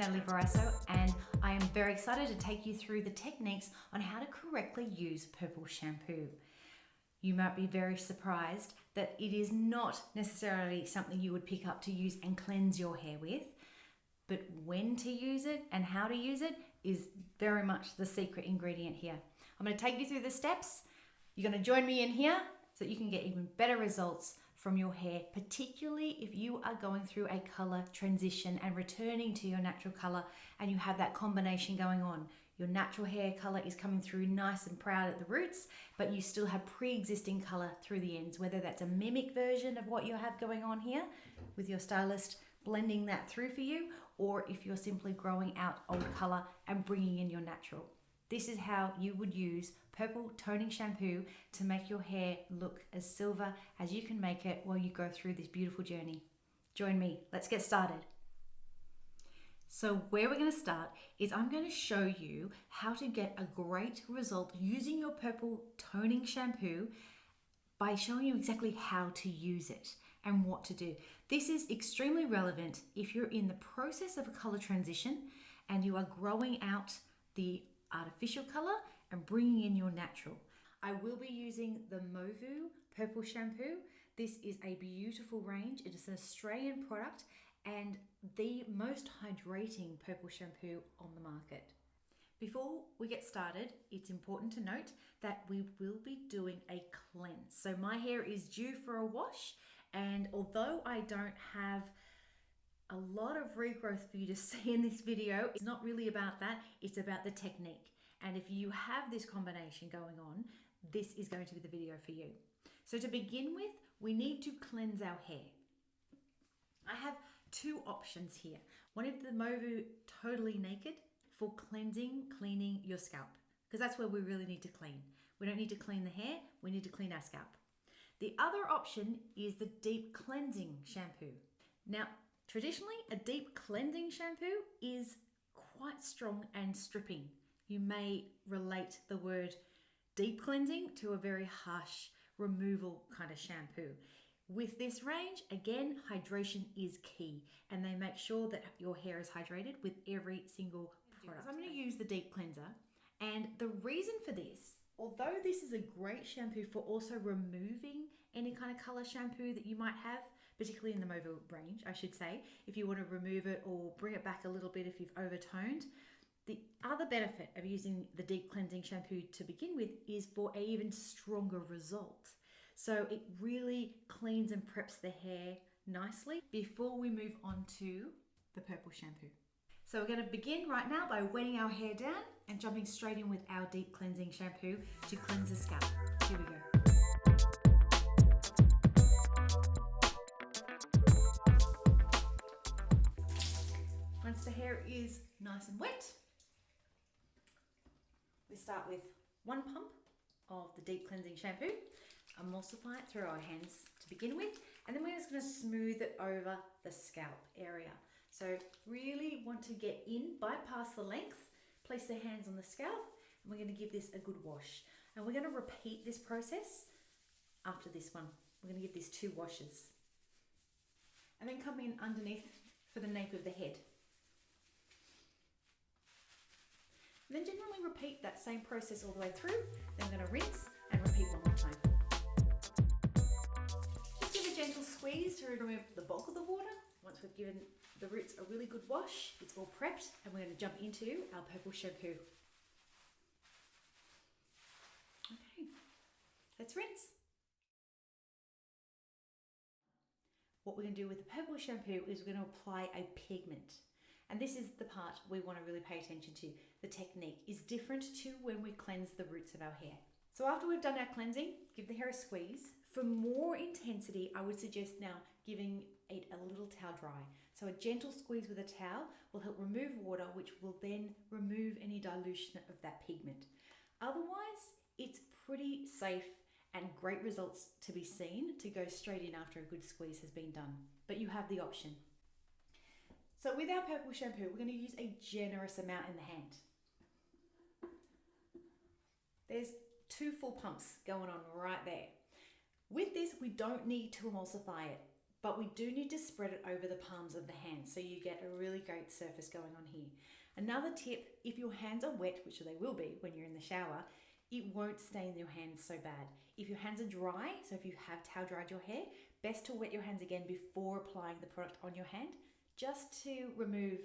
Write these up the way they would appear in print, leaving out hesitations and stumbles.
Natalie Varasso, and I am very excited to take you through the techniques on how to correctly use purple shampoo. You might be very surprised that it is not necessarily something you would pick up to use and cleanse your hair with, but when to use it and how to use it is very much the secret ingredient here. I'm going to take you through the steps. You're going to join me in here so that you can get even better results from your hair, particularly if you are going through a color transition and returning to your natural color and you have that combination going on. Your natural hair color is coming through nice and proud at the roots, but you still have pre-existing color through the ends, whether that's a mimic version of what you have going on here with your stylist blending that through for you, or if you're simply growing out old color and bringing in your natural. This is how you would use purple toning shampoo to make your hair look as silver as you can make it while you go through this beautiful journey. Join me, let's get started. So where we're going to start is I'm going to show you how to get a great result using your purple toning shampoo by showing you exactly how to use it and what to do. This is extremely relevant if you're in the process of a color transition and you are growing out the artificial color and bringing in your natural. I will be using the Movu purple shampoo. This is a beautiful range. It is an Australian product and the most hydrating purple shampoo on the market. Before we get started, it's important to note that we will be doing a cleanse. So my hair is due for a wash, and although I don't have a lot of regrowth for you to see in this video, it's not really about that, it's about the technique. And if you have this combination going on, this is going to be the video for you. So to begin with, we need to cleanse our hair. I have two options here. One is the Movu Totally Naked for cleansing, cleaning your scalp, because that's where we really need to clean. We don't need to clean the hair, we need to clean our scalp. The other option is the deep cleansing shampoo. Now, traditionally, a deep cleansing shampoo is quite strong and stripping. You may relate the word deep cleansing to a very harsh removal kind of shampoo. With this range, again, hydration is key, and they make sure that your hair is hydrated with every single product. So I'm going to use the deep cleanser, and the reason for this, although this is a great shampoo for also removing any kind of color shampoo that you might have, particularly in the Movu range, I should say, if you want to remove it or bring it back a little bit if you've overtoned. The other benefit of using the deep cleansing shampoo to begin with is for an even stronger result. So it really cleans and preps the hair nicely before we move on to the purple shampoo. So we're going to begin right now by wetting our hair down and jumping straight in with our deep cleansing shampoo to cleanse the scalp. Here we go. Once the hair is nice and wet, we start with one pump of the deep cleansing shampoo, emulsify it through our hands to begin with, and then we're just going to smooth it over the scalp area. So really want to get in, bypass the length, place the hands on the scalp, and we're going to give this a good wash. And we're going to repeat this process after this one. We're going to give this 2 washes. And then come in underneath for the nape of the head. And then generally repeat that same process all the way through. Then I'm going to rinse and repeat one more time. Just give a gentle squeeze to remove the bulk of the water. Once we've given the roots a really good wash, it's all prepped, and we're going to jump into our purple shampoo. Okay, let's rinse. What we're going to do with the purple shampoo is we're going to apply a pigment. And this is the part we want to really pay attention to. The technique is different to when we cleanse the roots of our hair. So after we've done our cleansing, give the hair a squeeze. For more intensity, I would suggest now giving it a little towel dry. So a gentle squeeze with a towel will help remove water, which will then remove any dilution of that pigment. Otherwise, it's pretty safe and great results to be seen to go straight in after a good squeeze has been done. But you have the option. So with our purple shampoo, we're going to use a generous amount in the hand. There's 2 full pumps going on right there. With this, we don't need to emulsify it. but we do need to spread it over the palms of the hands so you get a really great surface going on here. Another tip, if your hands are wet, which they will be when you're in the shower, it won't stain your hands so bad. If your hands are dry, so if you have towel dried your hair, best to wet your hands again before applying the product on your hand, just to remove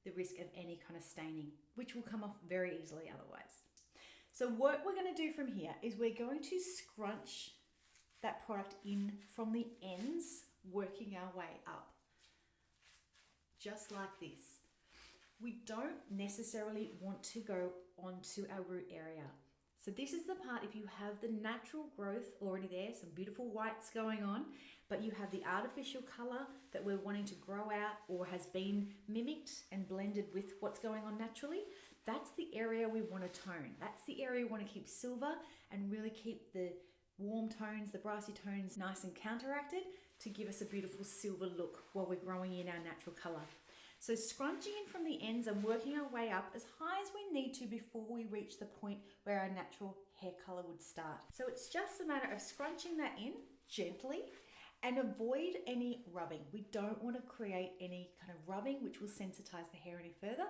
the risk of any kind of staining, which will come off very easily otherwise. So what we're going to do from here is we're going to scrunch that product in from the ends, working our way up, just like this. We don't necessarily want to go onto our root area. So this is the part, if you have the natural growth already there, some beautiful whites going on, but you have the artificial color that we're wanting to grow out or has been mimicked and blended with what's going on naturally, that's the area we want to tone. That's the area we want to keep silver and really keep the warm tones, the brassy tones nice and counteracted to give us a beautiful silver look while we're growing in our natural color. So scrunching in from the ends and working our way up as high as we need to before we reach the point where our natural hair color would start. So it's just a matter of scrunching that in gently and avoid any rubbing. We don't want to create any kind of rubbing which will sensitize the hair any further.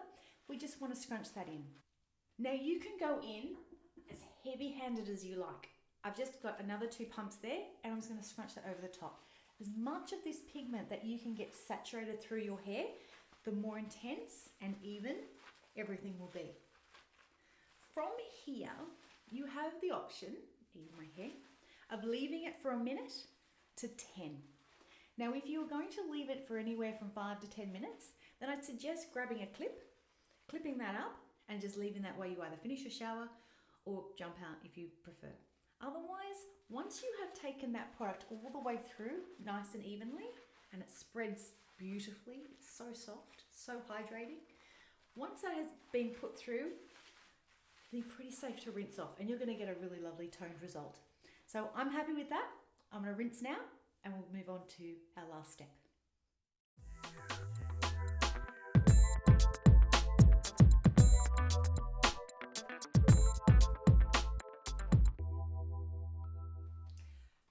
We just want to scrunch that in. Now you can go in as heavy-handed as you like. I've just got another 2 pumps there and I'm just going to scrunch that over the top. As much of this pigment that you can get saturated through your hair, the more intense and even everything will be. From here, you have the option, even my hair, of leaving it for a minute to 10. Now, if you were going to leave it for anywhere from 5 to 10 minutes, then I'd suggest grabbing a clip, clipping that up, and just leaving that way you either finish your shower or jump out if you prefer. Otherwise, once you have taken that product all the way through nice and evenly, and it spreads beautifully, it's so soft, so hydrating. Once that has been put through, they're pretty safe to rinse off and you're going to get a really lovely toned result. So I'm happy with that. I'm going to rinse now and we'll move on to our last step.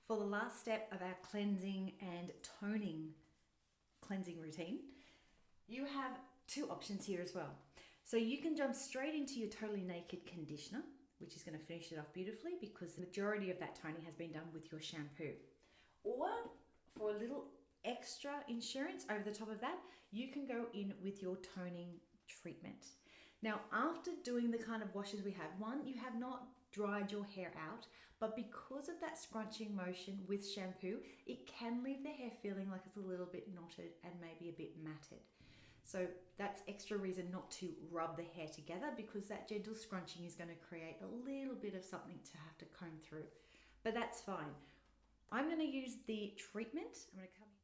For the last step of our cleansing and toning cleansing routine, you have 2 options here as well. So you can jump straight into your totally naked conditioner, which is going to finish it off beautifully because the majority of that toning has been done with your shampoo. Or for a little extra insurance over the top of that, you can go in with your toning treatment. Now, after doing the kind of washes we have, one, you have not dried your hair out, but because of that scrunching motion with shampoo, it can leave the hair feeling like it's a little bit knotted and maybe a bit matted. So that's extra reason not to rub the hair together because that gentle scrunching is going to create a little bit of something to have to comb through, but that's fine. I'm going to use the treatment. I'm going to come in,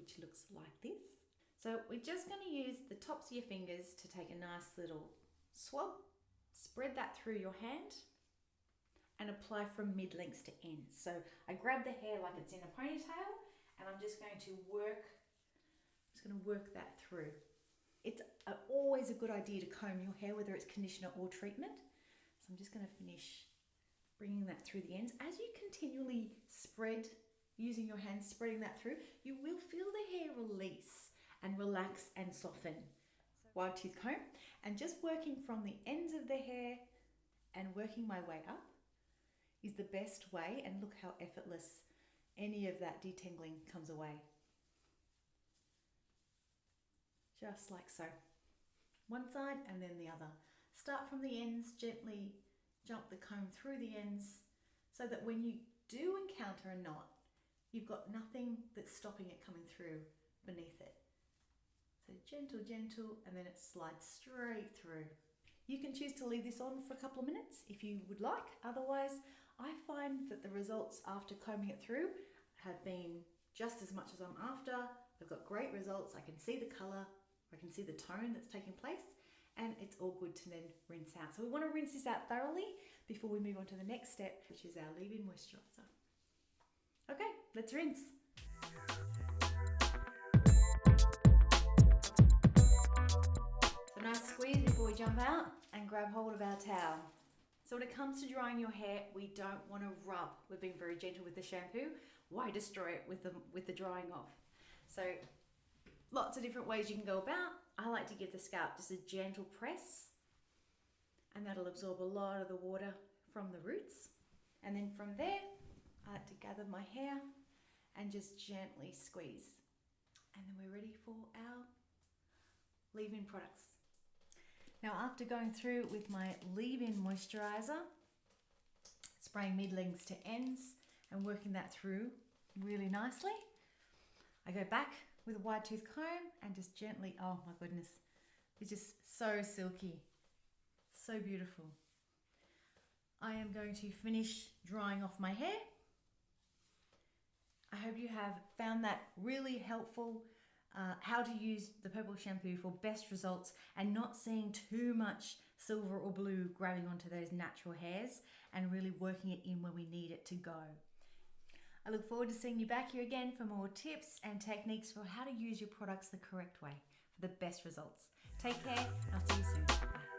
which looks like this. So we're just going to use the tops of your fingers to take a nice little swab, spread that through your hand and apply from mid-lengths to ends. So I grab the hair like it's in a ponytail and I'm just going to work that through. It's always a good idea to comb your hair, whether it's conditioner or treatment. So I'm just going to finish bringing that through the ends. As you continually spread, using your hands, spreading that through, you will feel the hair release and relax and soften. Wide tooth comb, and just working from the ends of the hair and working my way up is the best way, and look how effortless any of that detangling comes away. Just like so. One side and then the other. Start from the ends, gently jump the comb through the ends so that when you do encounter a knot, you've got nothing that's stopping it coming through beneath it. So gentle, gentle, and then it slides straight through. You can choose to leave this on for a couple of minutes if you would like. Otherwise, I find that the results after combing it through have been just as much as I'm after. I've got great results. I can see the color, I can see the tone that's taking place, and it's all good to then rinse out. So we want to rinse this out thoroughly before we move on to the next step, which is our leave-in moisturizer. Okay, let's rinse. So nice squeeze before we jump out and grab hold of our towel. So when it comes to drying your hair, we don't want to rub. We're being very gentle with the shampoo. Why destroy it with the drying off? So lots of different ways you can go about. I like to give the scalp just a gentle press, and that'll absorb a lot of the water from the roots. And then from there, I like to gather my hair and just gently squeeze. And then we're ready for our leave-in products. Now, after going through with my leave-in moisturizer, spraying middlings to ends and working that through really nicely, I go back with a wide tooth comb and just gently, oh my goodness, it's just so silky, so beautiful. I am going to finish drying off my hair. I hope you have found that really helpful, how to use the purple shampoo for best results and not seeing too much silver or blue grabbing onto those natural hairs, and really working it in where we need it to go. I look forward to seeing you back here again for more tips and techniques for how to use your products the correct way for the best results. Take care, and I'll see you soon. Bye.